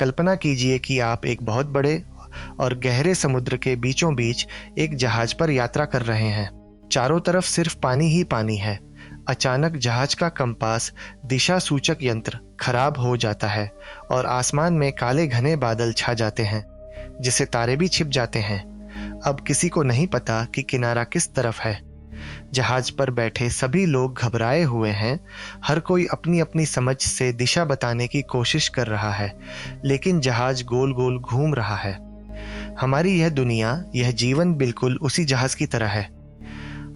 कल्पना कीजिए कि आप एक बहुत बड़े और गहरे समुद्र के बीचों बीच एक जहाज पर यात्रा कर रहे हैं। चारों तरफ सिर्फ पानी ही पानी है। अचानक जहाज का कंपास दिशा सूचक यंत्र खराब हो जाता है और आसमान में काले घने बादल छा जाते हैं, जिससे तारे भी छिप जाते हैं। अब किसी को नहीं पता कि किनारा किस तरफ है। जहाज पर बैठे सभी लोग घबराए हुए हैं। हर कोई अपनी अपनी समझ से दिशा बताने की कोशिश कर रहा है, लेकिन जहाज गोल गोल घूम रहा है। हमारी यह दुनिया, यह जीवन बिल्कुल उसी जहाज की तरह है।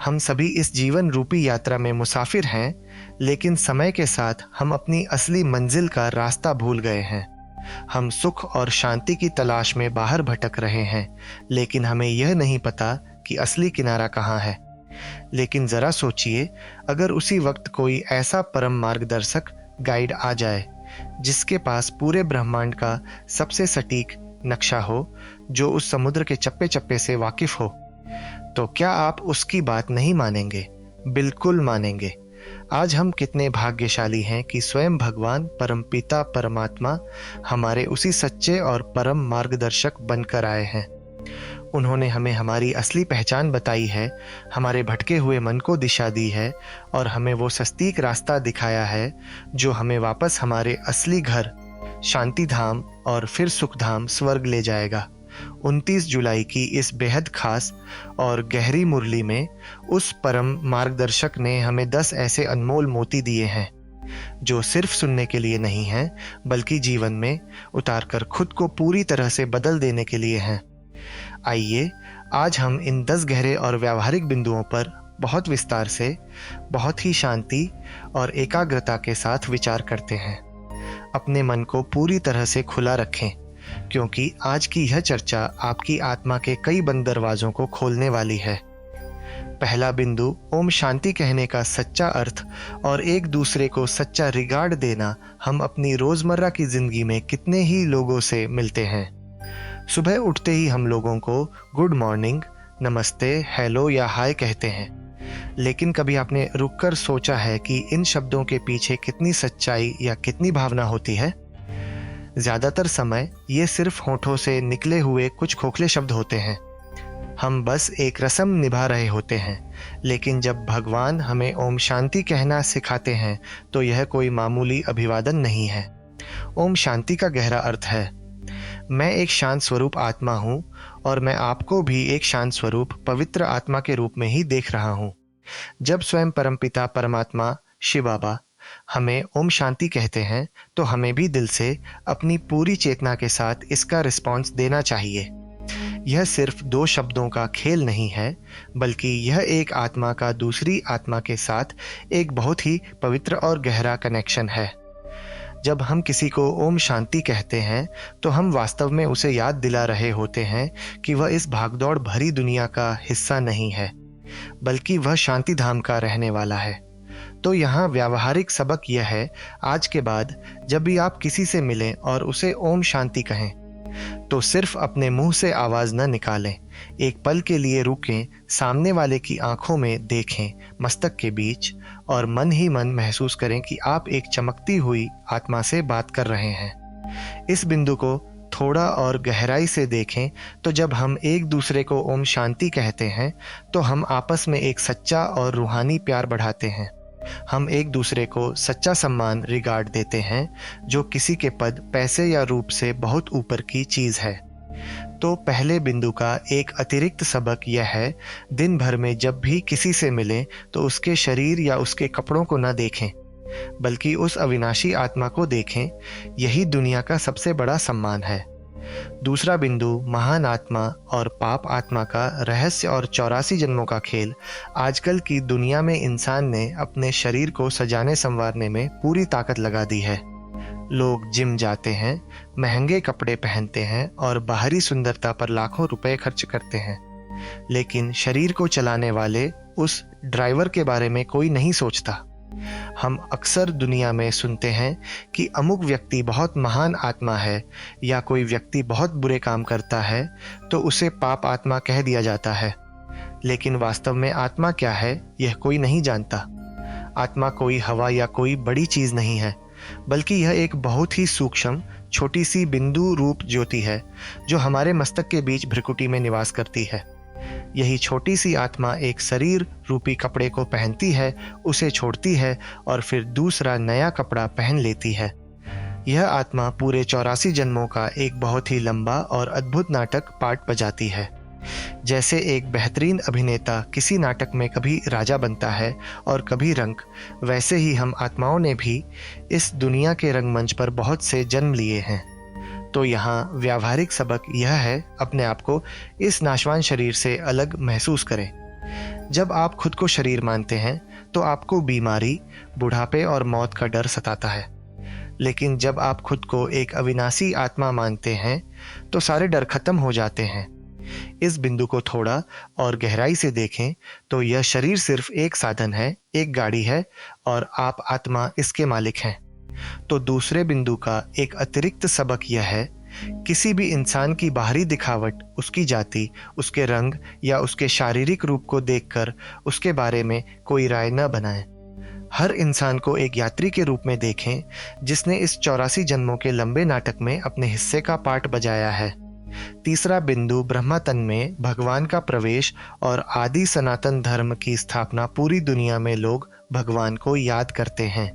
हम सभी इस जीवन रूपी यात्रा में मुसाफिर हैं, लेकिन समय के साथ हम अपनी असली मंजिल का रास्ता भूल गए हैं। हम सुख और शांति की तलाश में बाहर भटक रहे हैं, लेकिन हमें यह नहीं पता कि असली किनारा कहाँ है। लेकिन जरा सोचिए, अगर उसी वक्त कोई ऐसा परम मार्गदर्शक गाइड आ जाए जिसके पास पूरे ब्रह्मांड का सबसे सटीक नक्शा हो, जो उस समुद्र के चप्पे चप्पे से वाकिफ हो, तो क्या आप उसकी बात नहीं मानेंगे? बिल्कुल मानेंगे। आज हम कितने भाग्यशाली हैं कि स्वयं भगवान परमपिता परमात्मा हमारे उसी सच्चे और परम मार्गदर्शक बनकर आए हैं। उन्होंने हमें हमारी असली पहचान बताई है, हमारे भटके हुए मन को दिशा दी है और हमें वो सस्तीक रास्ता दिखाया है जो हमें वापस हमारे असली घर शांति धाम और फिर सुख धाम स्वर्ग ले जाएगा। 29 जुलाई की इस बेहद खास और गहरी मुरली में उस परम मार्गदर्शक ने हमें 10 ऐसे अनमोल मोती दिए हैं जो सिर्फ सुनने के लिए नहीं हैं, बल्कि जीवन में उतारकर खुद को पूरी तरह से बदल देने के लिए हैं। आइए आज हम इन 10 गहरे और व्यावहारिक बिंदुओं पर बहुत विस्तार से, बहुत ही शांति और एकाग्रता के साथ विचार करते हैं। अपने मन को पूरी तरह से खुला रखें, क्योंकि आज की यह चर्चा आपकी आत्मा के कई बंद दरवाजों को खोलने वाली है। पहला बिंदु, ओम शांति कहने का सच्चा अर्थ और एक दूसरे को सच्चा रिगार्ड देना। हम अपनी रोजमर्रा की जिंदगी में कितने ही लोगों से मिलते हैं। सुबह उठते ही हम लोगों को गुड मॉर्निंग, नमस्ते, हेलो या हाय कहते हैं, लेकिन कभी आपने रुककर सोचा है कि इन शब्दों के पीछे कितनी सच्चाई या कितनी भावना होती है? ज़्यादातर समय ये सिर्फ होठों से निकले हुए कुछ खोखले शब्द होते हैं। हम बस एक रस्म निभा रहे होते हैं, लेकिन जब भगवान हमें ओम शांति कहना सिखाते हैं तो यह कोई मामूली अभिवादन नहीं है। ओम शांति का गहरा अर्थ है, मैं एक शांत स्वरूप आत्मा हूँ और मैं आपको भी एक शांत स्वरूप पवित्र आत्मा के रूप में ही देख रहा हूँ। जब स्वयं परमपिता परमात्मा शिव बाबा हमें ओम शांति कहते हैं तो हमें भी दिल से अपनी पूरी चेतना के साथ इसका रिस्पॉन्स देना चाहिए। यह सिर्फ 2 शब्दों का खेल नहीं है, बल्कि यह एक आत्मा का दूसरी आत्मा के साथ एक बहुत ही पवित्र और गहरा कनेक्शन है। जब हम किसी को ओम शांति कहते हैं तो हम वास्तव में उसे याद दिला रहे होते हैं कि वह इस भागदौड़ भरी दुनिया का हिस्सा नहीं है, बल्कि वह शांति धाम का रहने वाला है। तो यहाँ व्यावहारिक सबक यह है, आज के बाद जब भी आप किसी से मिलें और उसे ओम शांति कहें, तो सिर्फ अपने मुंह से आवाज़ न निकालें। एक पल के लिए रुकें, सामने वाले की आंखों में देखें, मस्तक के बीच, और मन ही मन महसूस करें कि आप एक चमकती हुई आत्मा से बात कर रहे हैं। इस बिंदु को थोड़ा और गहराई से देखें तो जब हम एक दूसरे को ओम शांति कहते हैं तो हम आपस में एक सच्चा और रूहानी प्यार बढ़ाते हैं। हम एक दूसरे को सच्चा सम्मान रिगार्ड देते हैं, जो किसी के पद, पैसे या रूप से बहुत ऊपर की चीज़ है। तो पहले बिंदु का एक अतिरिक्त सबक यह है, दिन भर में जब भी किसी से मिलें तो उसके शरीर या उसके कपड़ों को न देखें, बल्कि उस अविनाशी आत्मा को देखें। यही दुनिया का सबसे बड़ा सम्मान है। दूसरा बिंदु, महान आत्मा और पाप आत्मा का रहस्य और 84 जन्मों का खेल। आजकल की दुनिया में इंसान ने अपने शरीर को सजाने संवारने में पूरी ताकत लगा दी है। लोग जिम जाते हैं, महंगे कपड़े पहनते हैं और बाहरी सुंदरता पर लाखों रुपए खर्च करते हैं, लेकिन शरीर को चलाने वाले उस ड्राइवर के बारे में कोई नहीं सोचता। हम अक्सर दुनिया में सुनते हैं कि अमुक व्यक्ति बहुत महान आत्मा है या कोई व्यक्ति बहुत बुरे काम करता है तो उसे पाप आत्मा कह दिया जाता है, लेकिन वास्तव में आत्मा क्या है यह कोई नहीं जानता। आत्मा कोई हवा या कोई बड़ी चीज़ नहीं है, बल्कि यह एक बहुत ही सूक्ष्म छोटी सी बिंदु रूप ज्योति है जो हमारे मस्तक के बीच भ्रिकुटी में निवास करती है। यही छोटी सी आत्मा एक शरीर रूपी कपड़े को पहनती है, उसे छोड़ती है और फिर दूसरा नया कपड़ा पहन लेती है। यह आत्मा पूरे 84 जन्मों का एक बहुत ही लंबा और अद्भुत नाटक पार्ट बजाती है। जैसे एक बेहतरीन अभिनेता किसी नाटक में कभी राजा बनता है और कभी रंक, वैसे ही हम आत्माओं ने भी इस दुनिया के रंगमंच पर बहुत से जन्म लिए हैं। तो यहाँ व्यावहारिक सबक यह है, अपने आप को इस नाशवान शरीर से अलग महसूस करें। जब आप खुद को शरीर मानते हैं तो आपको बीमारी, बुढ़ापे और मौत का डर सताता है। लेकिन जब आप खुद को एक अविनाशी आत्मा मानते हैं तो सारे डर खत्म हो जाते हैं। इस बिंदु को थोड़ा और गहराई से देखें तो यह शरीर सिर्फ एक साधन है, एक गाड़ी है और आप आत्मा इसके मालिक हैं। तो दूसरे बिंदु का एक अतिरिक्त सबक यह है, किसी भी इंसान की बाहरी दिखावट, उसकी जाति, उसके रंग या उसके शारीरिक रूप को देखकर उसके बारे में कोई राय न बनाएं। हर इंसान को एक यात्री के रूप में देखें जिसने इस 84 जन्मों के लंबे नाटक में अपने हिस्से का पार्ट बजाया है। तीसरा बिंदु ब्रह्मा तन में भगवान का प्रवेश और आदि सनातन धर्म की स्थापना। पूरी दुनिया में लोग भगवान को याद करते हैं।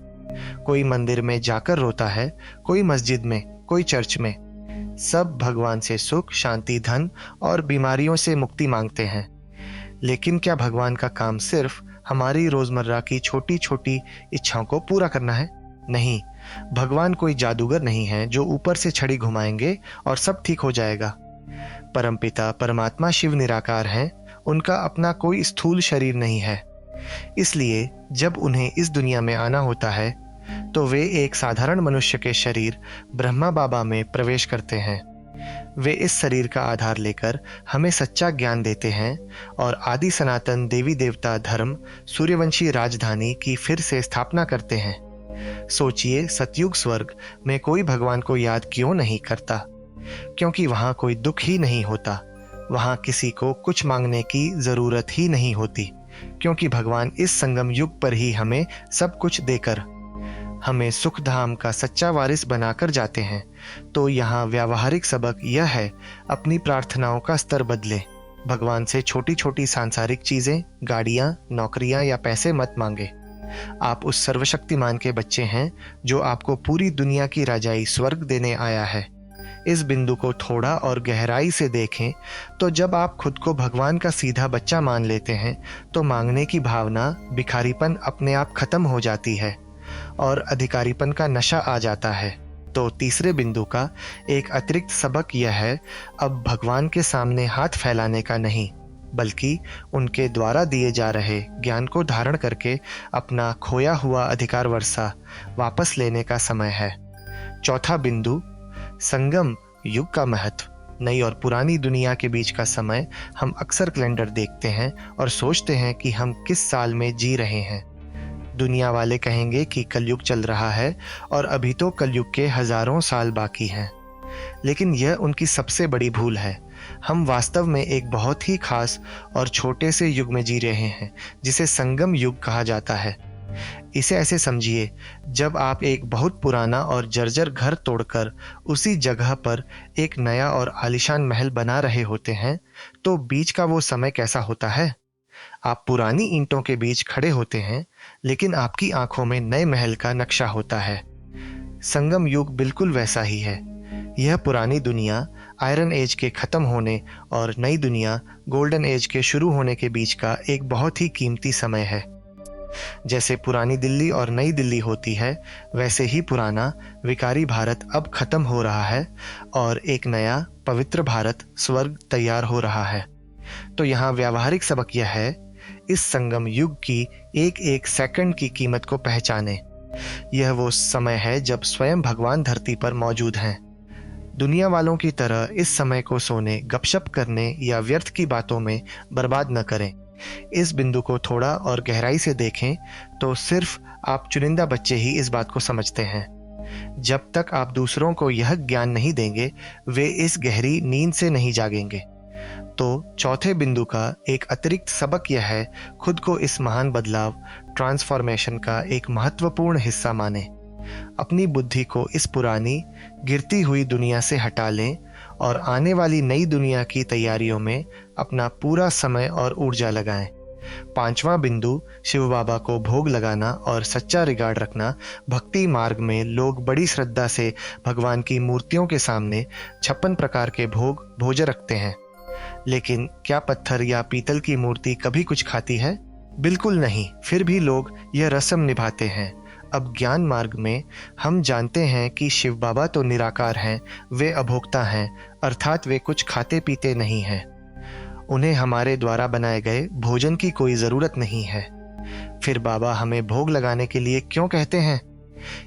कोई मंदिर में जाकर रोता है, कोई मस्जिद में, कोई चर्च में। सब भगवान से सुख, शांति, धन और बीमारियों से मुक्ति मांगते हैं। लेकिन क्या भगवान का काम सिर्फ हमारी रोजमर्रा की छोटी छोटी इच्छाओं को पूरा करना है? नहीं, भगवान कोई जादूगर नहीं है जो ऊपर से छड़ी घुमाएंगे और सब ठीक हो जाएगा। परमपिता परमात्मा शिव निराकार हैं, उनका अपना कोई स्थूल शरीर नहीं है। इसलिए जब उन्हें इस दुनिया में आना होता है तो वे एक साधारण मनुष्य के शरीर ब्रह्मा बाबा में प्रवेश करते हैं। वे इस शरीर का आधार लेकर हमें सच्चा ज्ञान देते हैं और आदि सनातन देवी देवता धर्म, सूर्यवंशी राजधानी की फिर से स्थापना करते हैं। सोचिए, सतयुग स्वर्ग में कोई भगवान को याद क्यों नहीं करता? क्योंकि वहाँ कोई दुख ही नहीं होता। वहाँ किसी को कुछ मांगने की जरूरत ही नहीं होती, क्योंकि भगवान इस संगम युग पर ही हमें सब कुछ देकर हमें सुख धाम का सच्चा वारिस बनाकर जाते हैं। तो यहाँ व्यावहारिक सबक यह है, अपनी प्रार्थनाओं का स्तर बदलें। भगवान से छोटी छोटी सांसारिक चीजें, गाड़ियाँ, नौकरियाँ या पैसे मत मांगे। आप उस सर्वशक्तिमान के बच्चे हैं जो आपको पूरी दुनिया की राजाई स्वर्ग देने आया है। इस बिंदु को थोड़ा और गहराई से देखें तो जब आप खुद को भगवान का सीधा बच्चा मान लेते हैं तो मांगने की भावना, भिखारीपन अपने आप खत्म हो जाती है और अधिकारीपन का नशा आ जाता है। तो तीसरे बिंदु का एक अतिरिक्त सबक यह है, अब भगवान के सामने हाथ फैलाने का नहीं, बल्कि उनके द्वारा दिए जा रहे ज्ञान को धारण करके अपना खोया हुआ अधिकार वर्षा वापस लेने का समय है। चौथा बिंदु, संगम युग का महत्व। नई और पुरानी दुनिया के बीच का समय। हम अक्सर कैलेंडर देखते हैं और सोचते हैं कि हम किस साल में जी रहे हैं। दुनिया वाले कहेंगे कि कलयुग चल रहा है और अभी तो कलयुग के हजारों साल बाकी हैं। लेकिन यह उनकी सबसे बड़ी भूल है। हम वास्तव में एक बहुत ही खास और छोटे से युग में जी रहे हैं जिसे संगम युग कहा जाता है। इसे ऐसे समझिए, जब आप एक बहुत पुराना और जर्जर घर तोड़कर उसी जगह पर एक नया और आलीशान महल बना रहे होते हैं तो बीच का वो समय कैसा होता है? आप पुरानी ईंटों के बीच खड़े होते हैं, लेकिन आपकी आंखों में नए महल का नक्शा होता है। संगम युग बिल्कुल वैसा ही है। यह पुरानी दुनिया आयरन एज के खत्म होने और नई दुनिया गोल्डन एज के शुरू होने के बीच का एक बहुत ही कीमती समय है। जैसे पुरानी दिल्ली और नई दिल्ली होती है, वैसे ही पुराना विकारी भारत अब खत्म हो रहा है और एक नया पवित्र भारत स्वर्ग तैयार हो रहा है। तो यहाँ व्यावहारिक सबक यह है, इस संगम युग की एक एक सेकंड की कीमत को पहचानें। यह वो समय है जब स्वयं भगवान धरती पर मौजूद हैं। दुनिया वालों की तरह इस समय को सोने, गपशप करने या व्यर्थ की बातों में बर्बाद न करें। इस बिंदु को थोड़ा और गहराई से देखें तो सिर्फ आप चुनिंदा बच्चे ही इस बात को समझते हैं। जब तक आप दूसरों को यह ज्ञान नहीं देंगे, वे इस गहरी नींद से नहीं जागेंगे। तो चौथे बिंदु का एक अतिरिक्त सबक यह है, खुद को इस महान बदलाव, ट्रांसफॉर्मेशन का एक महत्वपूर्ण हिस्सा माने। अपनी बुद्धि को इस पुरानी गिरती हुई दुनिया से हटा लें और आने वाली नई दुनिया की तैयारियों में अपना पूरा समय और ऊर्जा लगाएं। पांचवा बिंदु शिव बाबा को भोग लगाना और सच्चा रिगार्ड रखना। भक्ति मार्ग में लोग बड़ी श्रद्धा से भगवान की मूर्तियों के सामने 56 प्रकार के भोजन रखते हैं, लेकिन क्या पत्थर या पीतल की मूर्ति कभी कुछ खाती है? बिल्कुल नहीं। फिर भी लोग यह रस्म निभाते हैं। अब ज्ञान मार्ग में हम जानते हैं कि शिव बाबा तो निराकार हैं, वे अभोक्ता हैं, अर्थात वे कुछ खाते पीते नहीं हैं। उन्हें हमारे द्वारा बनाए गए भोजन की कोई ज़रूरत नहीं है। फिर बाबा हमें भोग लगाने के लिए क्यों कहते हैं?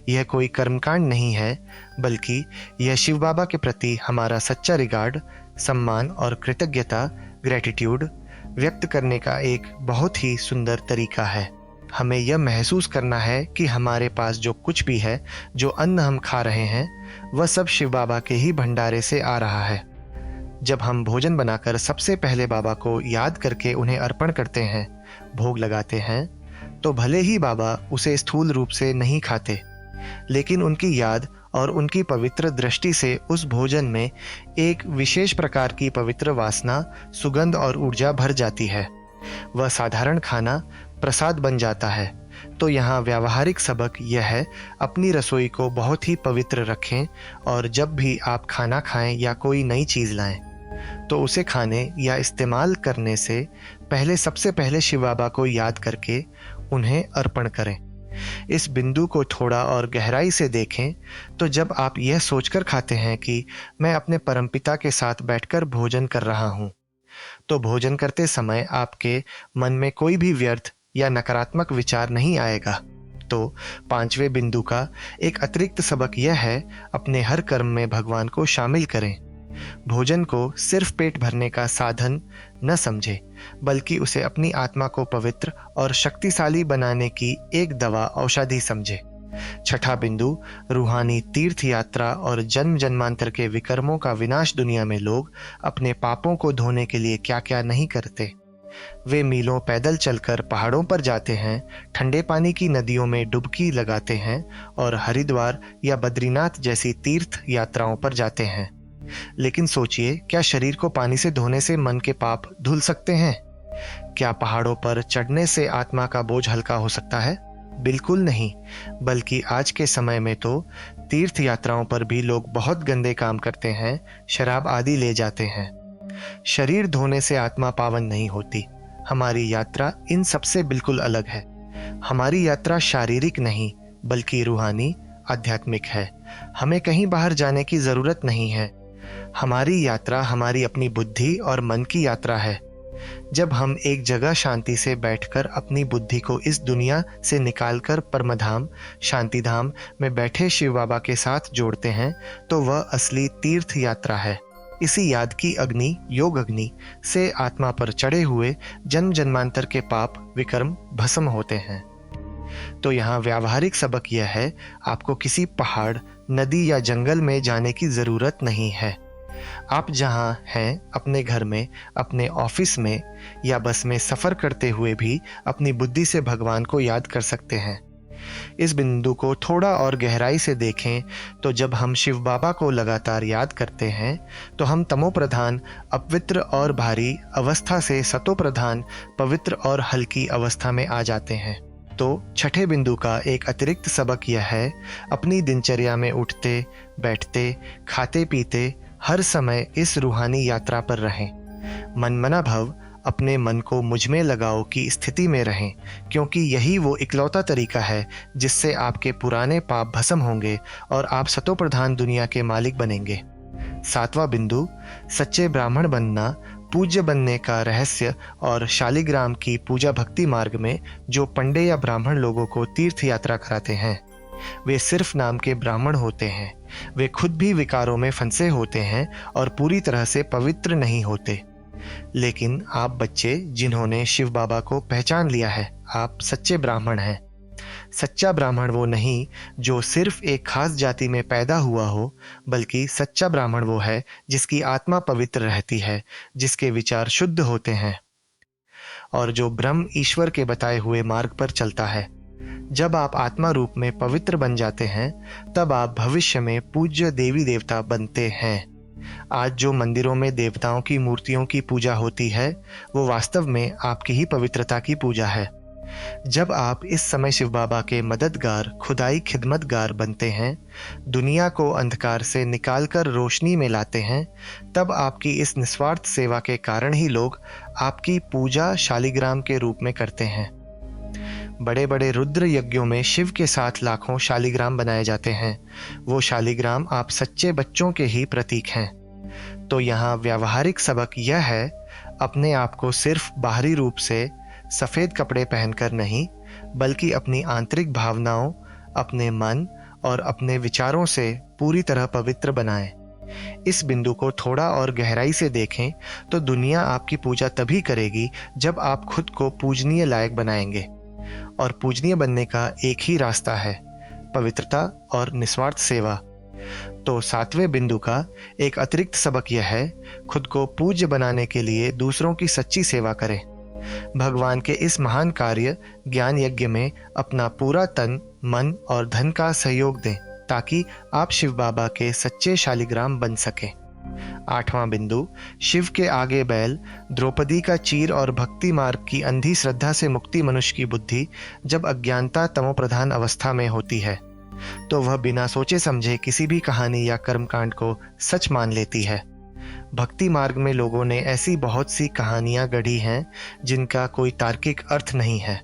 यह कोई कर्मकांड नहीं है, बल्कि यह शिव बाबा के प्रति हमारा सच्चा रिगार्ड, सम्मान और कृतज्ञता, ग्रेटिट्यूड व्यक्त करने का एक बहुत ही सुंदर तरीका है। हमें यह महसूस करना है कि हमारे पास जो कुछ भी है, जो अन्न हम खा रहे हैं, वह सब शिव बाबा के ही भंडारे से आ रहा है। जब हम भोजन बनाकर सबसे पहले बाबा को याद करके उन्हें अर्पण करते हैं, भोग लगाते हैं, तो भले ही बाबा उसे स्थूल रूप से नहीं खाते, लेकिन उनकी याद और उनकी पवित्र दृष्टि से उस भोजन में एक विशेष प्रकार की पवित्र वासना, सुगंध और ऊर्जा भर जाती है। वह साधारण खाना प्रसाद बन जाता है। तो यहाँ व्यावहारिक सबक यह है, अपनी रसोई को बहुत ही पवित्र रखें और जब भी आप खाना खाएं या कोई नई चीज़ लाएं, तो उसे खाने या इस्तेमाल करने से पहले सबसे पहले शिव बाबा को याद करके उन्हें अर्पण करें। इस बिंदु को थोड़ा और गहराई से देखें तो जब आप यह सोचकर खाते हैं कि मैं अपने परमपिता के साथ बैठकर भोजन कर रहा हूँ, तो भोजन करते समय आपके मन में कोई भी व्यर्थ या नकारात्मक विचार नहीं आएगा। तो पांचवें बिंदु का एक अतिरिक्त सबक यह है, अपने हर कर्म में भगवान को शामिल करें। भोजन को सिर्फ पेट भरने का साधन न समझें, बल्कि उसे अपनी आत्मा को पवित्र और शक्तिशाली बनाने की एक दवा, औषधि समझें। छठा बिंदु, रूहानी तीर्थ यात्रा और जन्म जन्मांतर के विकर्मों का विनाश। दुनिया में लोग अपने पापों को धोने के लिए क्या क्या नहीं करते। वे मीलों पैदल चलकर पहाड़ों पर जाते हैं, ठंडे पानी की नदियों में डुबकी लगाते हैं और हरिद्वार या बद्रीनाथ जैसी तीर्थ यात्राओं पर जाते हैं। लेकिन सोचिए, क्या शरीर को पानी से धोने से मन के पाप धुल सकते हैं? क्या पहाड़ों पर चढ़ने से आत्मा का बोझ हल्का हो सकता है? बिल्कुल नहीं। बल्कि आज के समय में तो तीर्थ यात्राओं पर भी लोग बहुत गंदे काम करते हैं, शराब आदि ले जाते हैं। शरीर धोने से आत्मा पावन नहीं होती। हमारी यात्रा इन सबसे बिल्कुल अलग है। हमारी यात्रा शारीरिक नहीं, बल्कि रूहानी, आध्यात्मिक है। हमें कहीं बाहर जाने की जरूरत नहीं है। हमारी यात्रा हमारी अपनी बुद्धि और मन की यात्रा है। जब हम एक जगह शांति से बैठकर अपनी बुद्धि को इस दुनिया से निकालकर परमधाम, शांतिधाम में बैठे शिव बाबा के साथ जोड़ते हैं, तो वह असली तीर्थ यात्रा है। इसी याद की अग्नि, योग अग्नि से आत्मा पर चढ़े हुए जन्म जन्मांतर के पाप विकर्म भस्म होते हैं। तो यहाँ व्यावहारिक सबक यह है, आपको किसी पहाड़, नदी या जंगल में जाने की जरूरत नहीं है। आप जहाँ हैं, अपने घर में, अपने ऑफिस में या बस में सफर करते हुए भी अपनी बुद्धि से भगवान को याद कर सकते हैं। इस बिंदु को थोड़ा और गहराई से देखें तो जब हम शिव बाबा को लगातार याद करते हैं, तो हम तमो प्रधान, अपवित्र और भारी अवस्था से सतो प्रधान, पवित्र और हल्की अवस्था में आ जाते हैं। तो छठे बिंदु का एक अतिरिक्त सबक यह है, अपनी दिनचर्या में उठते, बैठते, खाते पीते हर समय इस रूहानी यात्रा पर रहें। मनमना भव, अपने मन को मुझ में लगाओ की स्थिति में रहें, क्योंकि यही वो इकलौता तरीका है जिससे आपके पुराने पाप भस्म होंगे और आप सतो प्रधान दुनिया के मालिक बनेंगे। सातवां बिंदु, सच्चे ब्राह्मण बनना, पूज्य बनने का रहस्य और शालिग्राम की पूजा भक्ति मार्ग में जो पंडे या ब्राह्मण लोगों को तीर्थ यात्रा कराते हैं, वे सिर्फ नाम के ब्राह्मण होते हैं। वे खुद भी विकारों में फंसे होते हैं और पूरी तरह से पवित्र नहीं होते। लेकिन आप बच्चे जिन्होंने शिव बाबा को पहचान लिया है, आप सच्चे ब्राह्मण हैं। सच्चा ब्राह्मण वो नहीं जो सिर्फ एक खास जाति में पैदा हुआ हो, बल्कि सच्चा ब्राह्मण वो है जिसकी आत्मा पवित्र रहती है, जिसके विचार शुद्ध होते हैं और जो ब्रह्म ईश्वर के बताए हुए मार्ग पर चलता है। जब आप आत्मा रूप में पवित्र बन जाते हैं, तब आप भविष्य में पूज्य देवी देवता बनते हैं। आज जो मंदिरों में देवताओं की मूर्तियों की पूजा होती है, वो वास्तव में आपकी ही पवित्रता की पूजा है। जब आप इस समय शिव बाबा के मददगार, खुदाई खिदमतगार बनते हैं, दुनिया को अंधकार से निकालकर रोशनी में लाते हैं, तब आपकी इस निस्वार्थ सेवा के कारण ही लोग आपकी पूजा शालिग्राम के रूप में करते हैं। बड़े बड़े रुद्र यज्ञों में शिव के साथ लाखों शालिग्राम बनाए जाते हैं। वो शालिग्राम आप सच्चे बच्चों के ही प्रतीक हैं। तो यहाँ व्यावहारिक सबक यह है, अपने आप को सिर्फ बाहरी रूप से सफ़ेद कपड़े पहनकर नहीं, बल्कि अपनी आंतरिक भावनाओं, अपने मन और अपने विचारों से पूरी तरह पवित्र बनाएं। इस बिंदु को थोड़ा और गहराई से देखें तो दुनिया आपकी पूजा तभी करेगी जब आप खुद को पूजनीय लायक बनाएंगे। और पूजनीय बनने का एक ही रास्ता है, पवित्रता और निस्वार्थ सेवा। तो 7वें बिंदु का एक अतिरिक्त सबक यह है, खुद को पूज्य बनाने के लिए दूसरों की सच्ची सेवा करें। भगवान के इस महान कार्य ज्ञान यज्ञ में अपना पूरा तन, मन और धन का सहयोग दें, ताकि आप शिव बाबा के सच्चे शालिग्राम बन सकें। 8वां बिंदु, शिव के आगे बैल, द्रौपदी का चीर और भक्ति मार्ग की अंधी श्रद्धा से मुक्ति। मनुष्य की बुद्धि जब अज्ञानता तमोप्रधान अवस्था में होती है, तो वह बिना सोचे समझे किसी भी कहानी या कर्मकांड को सच मान लेती है। भक्ति मार्ग में लोगों ने ऐसी बहुत सी कहानियां गढ़ी हैं जिनका कोई तार्किक अर्थ नहीं है।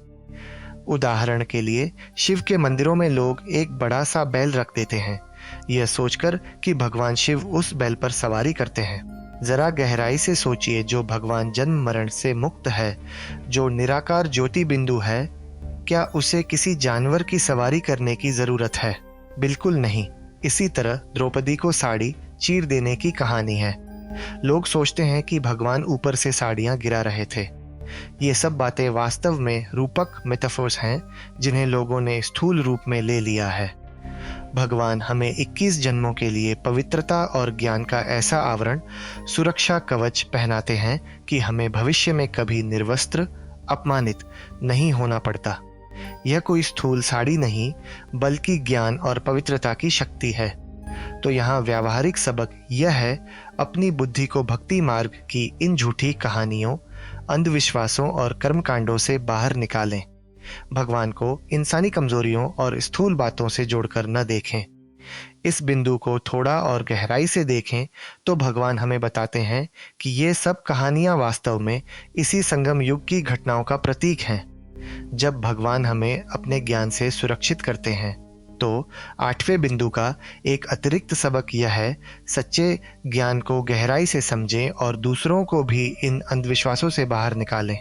उदाहरण के लिए, शिव के मंदिरों में लोग एक बड़ा सा बैल रख देते हैं, यह सोचकर कि भगवान शिव उस बैल पर सवारी करते हैं। जरा गहराई से सोचिए, जो भगवान जन्म मरण से मुक्त है, जो निराकार ज्योति बिंदु है, क्या उसे किसी जानवर की सवारी करने की जरूरत है? बिल्कुल नहीं। इसी तरह द्रौपदी को साड़ी चीर देने की कहानी है। लोग सोचते हैं कि भगवान ऊपर से साड़ियां गिरा रहे थे। ये सब बातें वास्तव में रूपक मेटाफोर्स हैं, जिन्हें लोगों ने स्थूल रूप में ले लिया है। भगवान हमें 21 जन्मों के लिए पवित्रता और ज्ञान का ऐसा आवरण, सुरक्षा कवच पहनाते हैं कि हमें भविष्य में कभी निर्वस्त्र, अपमानित नहीं होना पड़ता। यह कोई स्थूल साड़ी नहीं, बल्कि ज्ञान और पवित्रता की शक्ति है। तो यहाँ व्यावहारिक सबक यह है, अपनी बुद्धि को भक्ति मार्ग की इन झूठी कहानियों, अंधविश्वासों और कर्मकांडों से बाहर निकालें। भगवान को इंसानी कमजोरियों और स्थूल बातों से जोड़कर न देखें। इस बिंदु को थोड़ा और गहराई से देखें तो भगवान हमें बताते हैं कि ये सब कहानियां वास्तव में इसी संगम युग की घटनाओं का प्रतीक हैं। जब भगवान हमें अपने ज्ञान से सुरक्षित करते हैं, तो 8वें बिंदु का एक अतिरिक्त सबक यह है, सच्चे ज्ञान को गहराई से समझें और दूसरों को भी इन अंधविश्वासों से बाहर निकालें।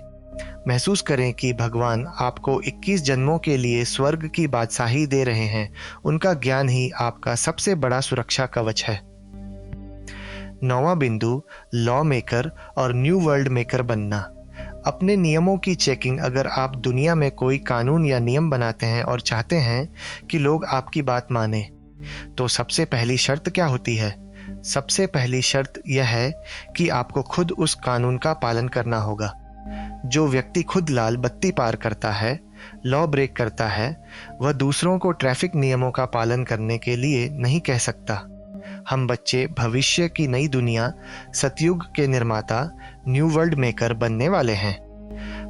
महसूस करें कि भगवान आपको 21 जन्मों के लिए स्वर्ग की बादशाही दे रहे हैं। उनका ज्ञान ही आपका सबसे बड़ा सुरक्षा कवच है। 9वां बिंदु, लॉ मेकर और न्यू वर्ल्ड मेकर बनना। अपने नियमों की चेकिंग। अगर आप दुनिया में कोई कानून या नियम बनाते हैं और चाहते हैं कि लोग आपकी बात माने, तो सबसे पहली शर्त क्या होती है? सबसे पहली शर्त यह है कि आपको खुद उस कानून का पालन करना होगा। जो व्यक्ति खुद लाल बत्ती पार करता है, लॉ ब्रेक करता है, वह दूसरों को ट्रैफिक नियमों का पालन करने के लिए नहीं कह सकता। हम बच्चे भविष्य की नई दुनिया, सतयुग के निर्माता, न्यू वर्ल्ड मेकर बनने वाले हैं।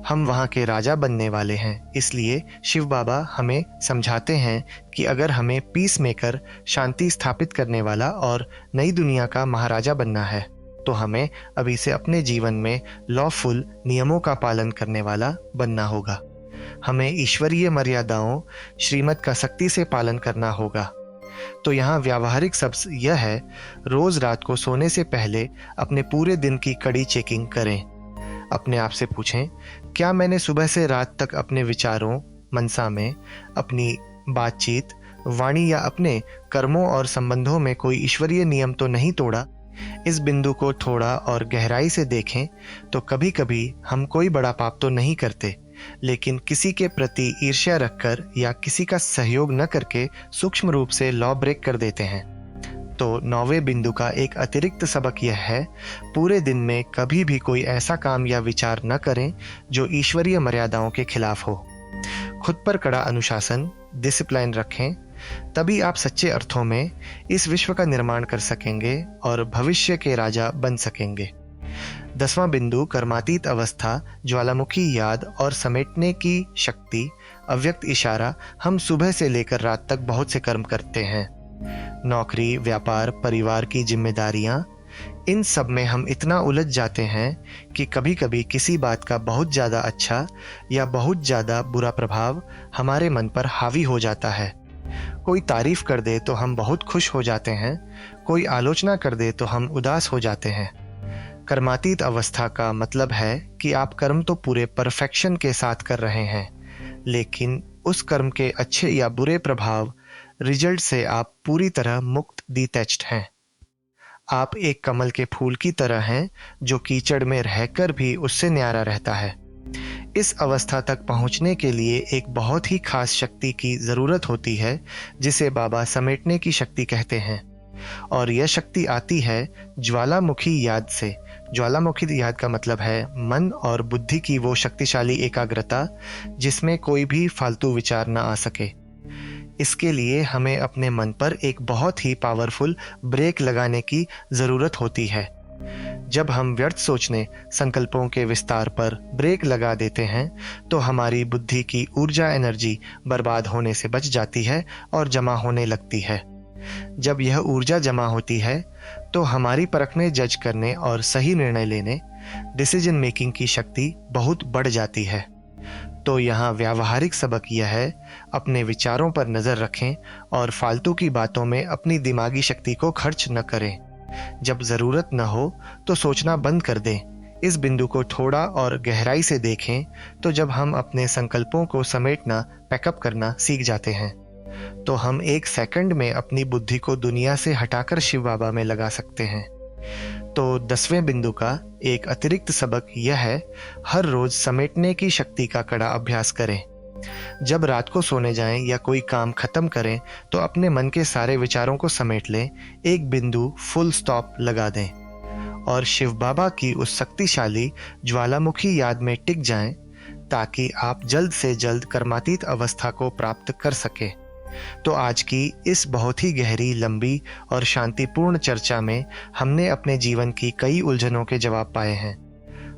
हम वहाँ के राजा बनने वाले हैं। इसलिए शिव बाबा हमें समझाते हैं कि अगर हमें पीस मेकर, शांति स्थापित करने वाला और नई दुनिया का महाराजा बनना है, तो हमें अभी से अपने जीवन में लॉफुल नियमों का पालन करने वाला बनना होगा। हमें ईश्वरीय मर्यादाओं, श्रीमत का सख्ती से पालन करना होगा। तो यहाँ व्यावहारिक शब्द यह है, रोज रात को सोने से पहले अपने पूरे दिन की कड़ी चेकिंग करें। अपने आप से पूछें, क्या मैंने सुबह से रात तक अपने विचारों, मनसा में, अपनी बातचीत, वाणी या अपने कर्मों और संबंधों में कोई ईश्वरीय नियम तो नहीं तोड़ा? इस बिंदु को थोड़ा और गहराई से देखें तो कभी कभी हम कोई बड़ा पाप तो नहीं करते, लेकिन किसी के प्रति ईर्ष्या रखकर या किसी का सहयोग न करके सूक्ष्म रूप से लॉ ब्रेक कर देते हैं। तो 9वें बिंदु का एक अतिरिक्त सबक यह है, पूरे दिन में कभी भी कोई ऐसा काम या विचार न करें जो ईश्वरीय मर्यादाओं के खिलाफ हो। खुद पर कड़ा अनुशासन, डिसिप्लिन रखें, तभी आप सच्चे अर्थों में इस विश्व का निर्माण कर सकेंगे और भविष्य के राजा बन सकेंगे। 10वां बिंदु कर्मातीत अवस्था, ज्वालामुखी याद और समेटने की शक्ति, अव्यक्त इशारा। हम सुबह से लेकर रात तक बहुत से कर्म करते हैं। नौकरी, व्यापार, परिवार की जिम्मेदारियां, इन सब में हम इतना उलझ जाते हैं कि कभी कभी किसी बात का बहुत ज़्यादा अच्छा या बहुत ज़्यादा बुरा प्रभाव हमारे मन पर हावी हो जाता है। कोई तारीफ कर दे तो हम बहुत खुश हो जाते हैं, कोई आलोचना कर दे तो हम उदास हो जाते हैं। कर्मातीत अवस्था का मतलब है कि आप कर्म तो पूरे परफेक्शन के साथ कर रहे हैं, लेकिन उस कर्म के अच्छे या बुरे प्रभाव, रिजल्ट से आप पूरी तरह मुक्त, डिटैच्ड हैं। आप एक कमल के फूल की तरह हैं जो कीचड़ में रहकर भी उससे न्यारा रहता है। इस अवस्था तक पहुंचने के लिए एक बहुत ही खास शक्ति की ज़रूरत होती है, जिसे बाबा समेटने की शक्ति कहते हैं। और यह शक्ति आती है ज्वालामुखी याद से। ज्वालामुखी याद का मतलब है मन और बुद्धि की वो शक्तिशाली एकाग्रता जिसमें कोई भी फालतू विचार ना आ सके। इसके लिए हमें अपने मन पर एक बहुत ही पावरफुल ब्रेक लगाने की ज़रूरत होती है। जब हम व्यर्थ सोचने, संकल्पों के विस्तार पर ब्रेक लगा देते हैं तो हमारी बुद्धि की ऊर्जा, एनर्जी बर्बाद होने से बच जाती है और जमा होने लगती है। जब यह ऊर्जा जमा होती है तो हमारी परखने, जज करने और सही निर्णय लेने, डिसीजन मेकिंग की शक्ति बहुत बढ़ जाती है। तो यहाँ व्यावहारिक सबक यह है, अपने विचारों पर नज़र रखें और फालतू की बातों में अपनी दिमागी शक्ति को खर्च न करें। जब ज़रूरत न हो तो सोचना बंद कर दें। इस बिंदु को थोड़ा और गहराई से देखें तो जब हम अपने संकल्पों को समेटना, पैकअप करना सीख जाते हैं तो हम 1 सेकंड में अपनी बुद्धि को दुनिया से हटाकर शिव बाबा में लगा सकते हैं। तो 10वें बिंदु का एक अतिरिक्त सबक यह है, हर रोज समेटने की शक्ति का कड़ा अभ्यास करें। जब रात को सोने जाएं या कोई काम खत्म करें तो अपने मन के सारे विचारों को समेट लें, एक बिंदु फुल स्टॉप लगा दें और शिव बाबा की उस शक्तिशाली ज्वालामुखी याद में टिक जाएं ताकि आप जल्द से जल्द कर्मातीत अवस्था को प्राप्त कर सकें। तो आज की इस बहुत ही गहरी, लंबी और शांतिपूर्ण चर्चा में हमने अपने जीवन की कई उलझनों के जवाब पाए हैं।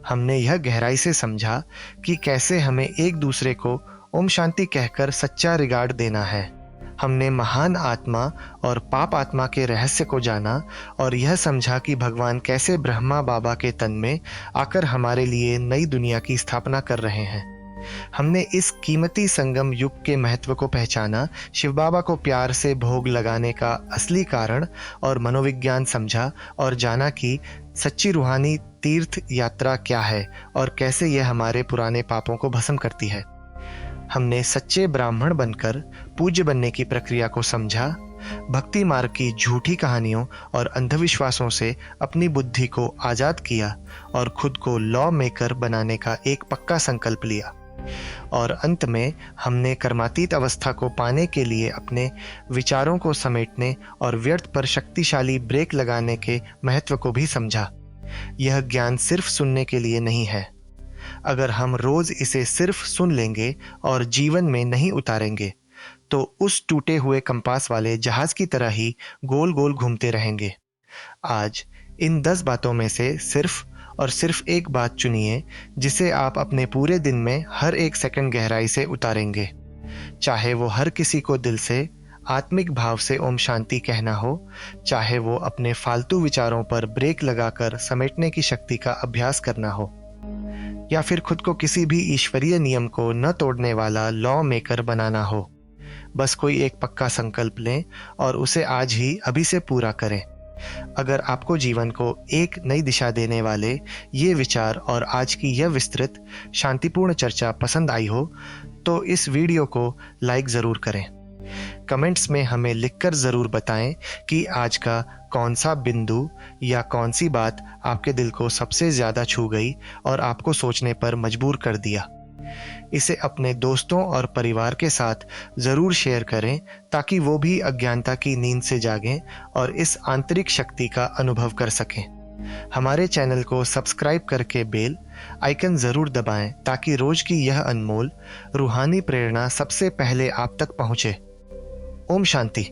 हमने यह गहराई से समझा कि कैसे हमें एक दूसरे को ओम शांति कहकर सच्चा रिगार्ड देना है। हमने महान आत्मा और पाप आत्मा के रहस्य को जाना और यह समझा कि भगवान कैसे ब्रह्मा बाबा के तन में आकर हमारे लिए नई दुनिया की स्थापना कर रहे हैं। हमने इस कीमती संगम युग के महत्व को पहचाना, शिव बाबा को प्यार से भोग लगाने का असली कारण और मनोविज्ञान समझा और जाना कि सच्ची रूहानी तीर्थ यात्रा क्या है और कैसे यह हमारे पुराने पापों को भस्म करती है। हमने सच्चे ब्राह्मण बनकर पूज्य बनने की प्रक्रिया को समझा, भक्ति मार्ग की झूठी कहानियों और अंधविश्वासों से अपनी बुद्धि को आज़ाद किया और खुद को लॉ मेकर बनाने का एक पक्का संकल्प लिया। और अंत में हमने कर्मातीत अवस्था को पाने के लिए अपने विचारों को समेटने और व्यर्थ पर शक्तिशाली ब्रेक लगाने के महत्व को भी समझा। यह ज्ञान सिर्फ सुनने के लिए नहीं है। अगर हम रोज इसे सिर्फ सुन लेंगे और जीवन में नहीं उतारेंगे तो उस टूटे हुए कंपास वाले जहाज की तरह ही गोल गोल घूमते रहेंगे। आज इन 10 बातों में से सिर्फ और सिर्फ एक बात चुनिए जिसे आप अपने पूरे दिन में हर एक सेकंड गहराई से उतारेंगे। चाहे वो हर किसी को दिल से आत्मिक भाव से ओम शांति कहना हो, चाहे वो अपने फालतू विचारों पर ब्रेक लगाकर समेटने की शक्ति का अभ्यास करना हो, या फिर खुद को किसी भी ईश्वरीय नियम को न तोड़ने वाला लॉ मेकर बनाना हो। बस कोई एक पक्का संकल्प लें और उसे आज ही अभी से पूरा करें। अगर आपको जीवन को एक नई दिशा देने वाले ये विचार और आज की यह विस्तृत शांतिपूर्ण चर्चा पसंद आई हो तो इस वीडियो को लाइक ज़रूर करें। कमेंट्स में हमें लिखकर ज़रूर बताएं कि आज का कौन सा बिंदु या कौन सी बात आपके दिल को सबसे ज़्यादा छू गई और आपको सोचने पर मजबूर कर दिया। इसे अपने दोस्तों और परिवार के साथ ज़रूर शेयर करें ताकि वो भी अज्ञानता की नींद से जागें और इस आंतरिक शक्ति का अनुभव कर सकें। हमारे चैनल को सब्सक्राइब करके बेल आइकन ज़रूर दबाएं ताकि रोज़ की यह अनमोल रूहानी प्रेरणा सबसे पहले आप तक पहुँचे। ओम शांति।